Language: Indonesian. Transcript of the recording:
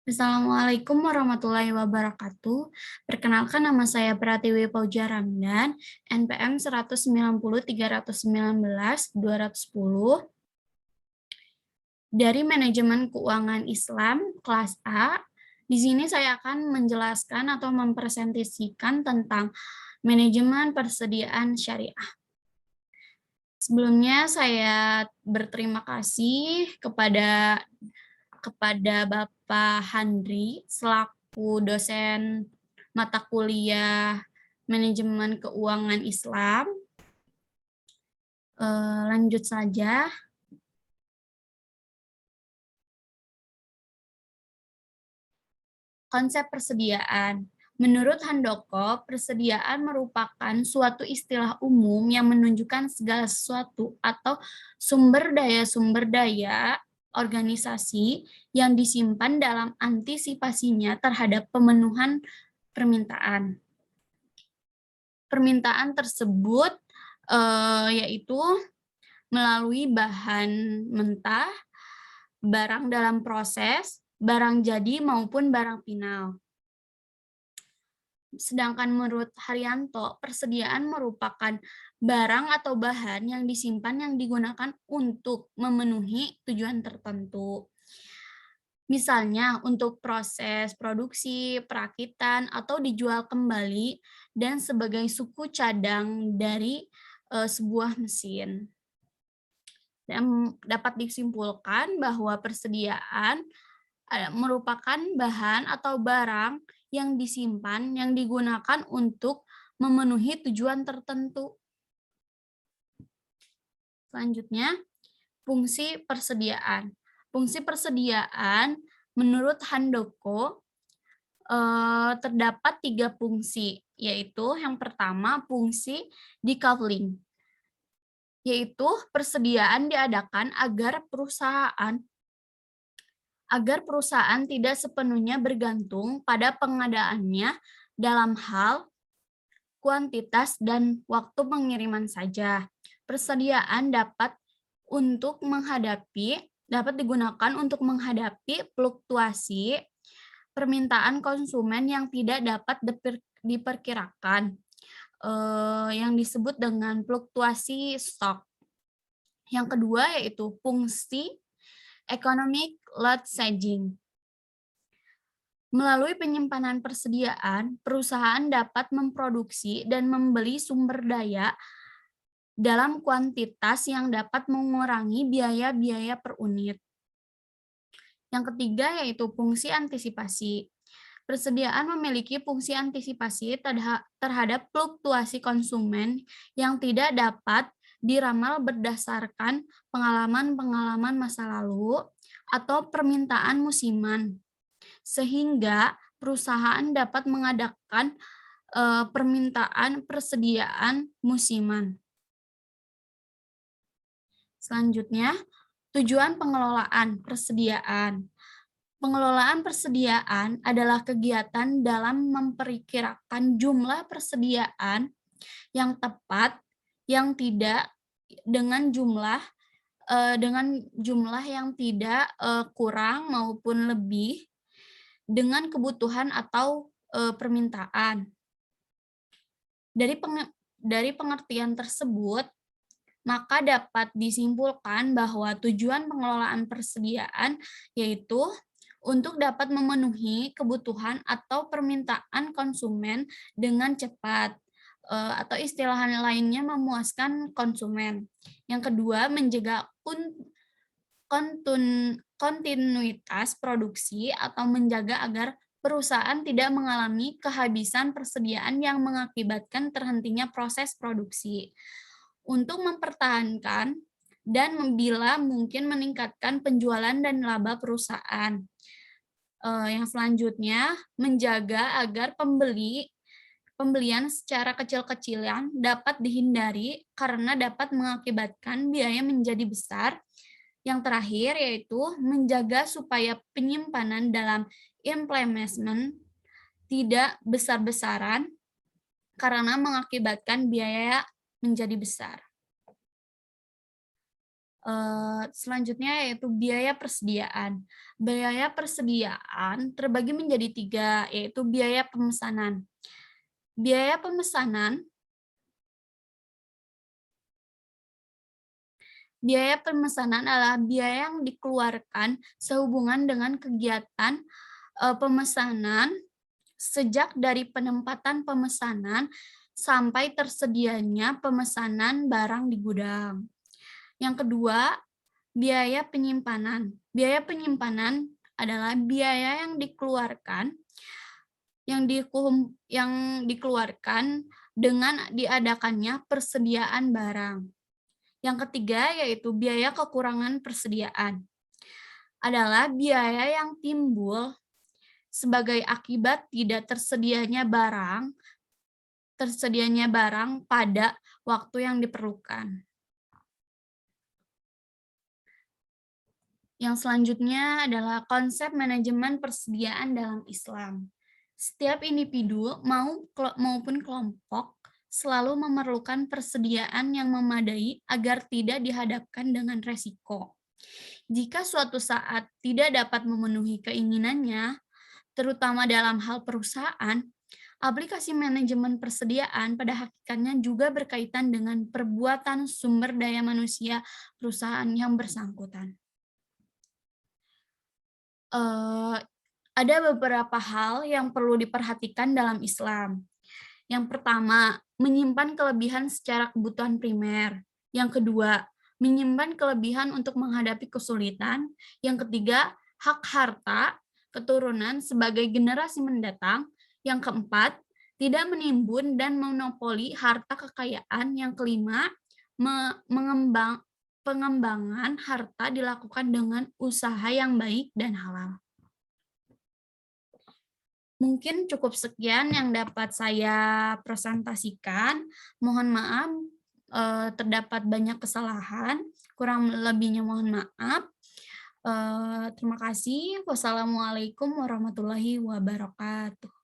Assalamualaikum warahmatullahi wabarakatuh. Perkenalkan nama saya Pratiwi Pauja Ramdan, NPM 190 319 210 dari Manajemen Keuangan Islam kelas A. Di sini saya akan menjelaskan atau mempresentasikan tentang manajemen persediaan syariah. Sebelumnya saya berterima kasih kepada Bapak Handri selaku dosen mata kuliah Manajemen Keuangan Islam. Lanjut saja. Konsep persediaan. Menurut Handoko, persediaan merupakan suatu istilah umum yang menunjukkan segala sesuatu atau sumber daya organisasi yang disimpan dalam antisipasinya terhadap pemenuhan permintaan. Permintaan tersebut yaitu melalui bahan mentah, barang dalam proses, barang jadi maupun barang final. Sedangkan menurut Haryanto, persediaan merupakan barang atau bahan yang disimpan yang digunakan untuk memenuhi tujuan tertentu. Misalnya untuk proses produksi, perakitan, atau dijual kembali, dan sebagai suku cadang dari sebuah mesin. Dan dapat disimpulkan bahwa persediaan merupakan bahan atau barang yang disimpan, yang digunakan untuk memenuhi tujuan tertentu. Selanjutnya, fungsi persediaan. Fungsi persediaan menurut Handoko terdapat 3 fungsi, yaitu yang pertama fungsi decoupling, yaitu persediaan diadakan agar perusahaan tidak sepenuhnya bergantung pada pengadaannya dalam hal kuantitas dan waktu pengiriman saja. Persediaan dapat digunakan untuk menghadapi fluktuasi permintaan konsumen yang tidak dapat diperkirakan, yang disebut dengan fluktuasi stok. Yang kedua yaitu fungsi economic load hedging. Melalui penyimpanan persediaan, perusahaan dapat memproduksi dan membeli sumber daya dalam kuantitas yang dapat mengurangi biaya-biaya per unit. Yang ketiga yaitu fungsi antisipasi. Persediaan memiliki fungsi antisipasi terhadap fluktuasi konsumen yang tidak dapat diramal berdasarkan pengalaman-pengalaman masa lalu atau permintaan musiman, sehingga perusahaan dapat mengadakan permintaan persediaan musiman. Selanjutnya, tujuan pengelolaan persediaan. Pengelolaan persediaan adalah kegiatan dalam memperkirakan jumlah persediaan yang tepat, yang tidak dengan jumlah yang tidak kurang maupun lebih dengan kebutuhan atau permintaan. Dari pengertian tersebut, maka dapat disimpulkan bahwa tujuan pengelolaan persediaan yaitu untuk dapat memenuhi kebutuhan atau permintaan konsumen dengan cepat, atau istilah lainnya memuaskan konsumen. Yang kedua, menjaga kontinuitas produksi atau menjaga agar perusahaan tidak mengalami kehabisan persediaan yang mengakibatkan terhentinya proses produksi. Untuk mempertahankan dan bila mungkin meningkatkan penjualan dan laba perusahaan. Yang selanjutnya, menjaga agar pembelian secara kecil-kecilan dapat dihindari karena dapat mengakibatkan biaya menjadi besar. Yang terakhir yaitu menjaga supaya penyimpanan dalam implementasi tidak besar-besaran karena mengakibatkan biaya menjadi besar. Selanjutnya yaitu biaya persediaan. Biaya persediaan terbagi menjadi 3, yaitu biaya pemesanan. Biaya pemesanan Biaya pemesanan adalah biaya yang dikeluarkan sehubungan dengan kegiatan pemesanan sejak dari penempatan pemesanan sampai tersedianya pemesanan barang di gudang. Yang kedua, biaya penyimpanan. Biaya penyimpanan adalah biaya yang dikeluarkan dengan diadakannya persediaan barang. Yang ketiga yaitu biaya kekurangan persediaan. Adalah biaya yang timbul sebagai akibat tidak tersedianya barang pada waktu yang diperlukan. Yang selanjutnya adalah konsep manajemen persediaan dalam Islam. Setiap individu maupun kelompok selalu memerlukan persediaan yang memadai agar tidak dihadapkan dengan resiko. Jika suatu saat tidak dapat memenuhi keinginannya, terutama dalam hal perusahaan, aplikasi manajemen persediaan pada hakikatnya juga berkaitan dengan perbuatan sumber daya manusia perusahaan yang bersangkutan. Ada beberapa hal yang perlu diperhatikan dalam Islam. Yang pertama, menyimpan kelebihan secara kebutuhan primer. Yang kedua, menyimpan kelebihan untuk menghadapi kesulitan. Yang ketiga, hak harta keturunan sebagai generasi mendatang. Yang keempat, tidak menimbun dan monopoli harta kekayaan. Yang kelima, pengembangan harta dilakukan dengan usaha yang baik dan halal. Mungkin cukup sekian yang dapat saya presentasikan. Mohon maaf terdapat banyak kesalahan, kurang lebihnya mohon maaf. Terima kasih. Wassalamualaikum warahmatullahi wabarakatuh.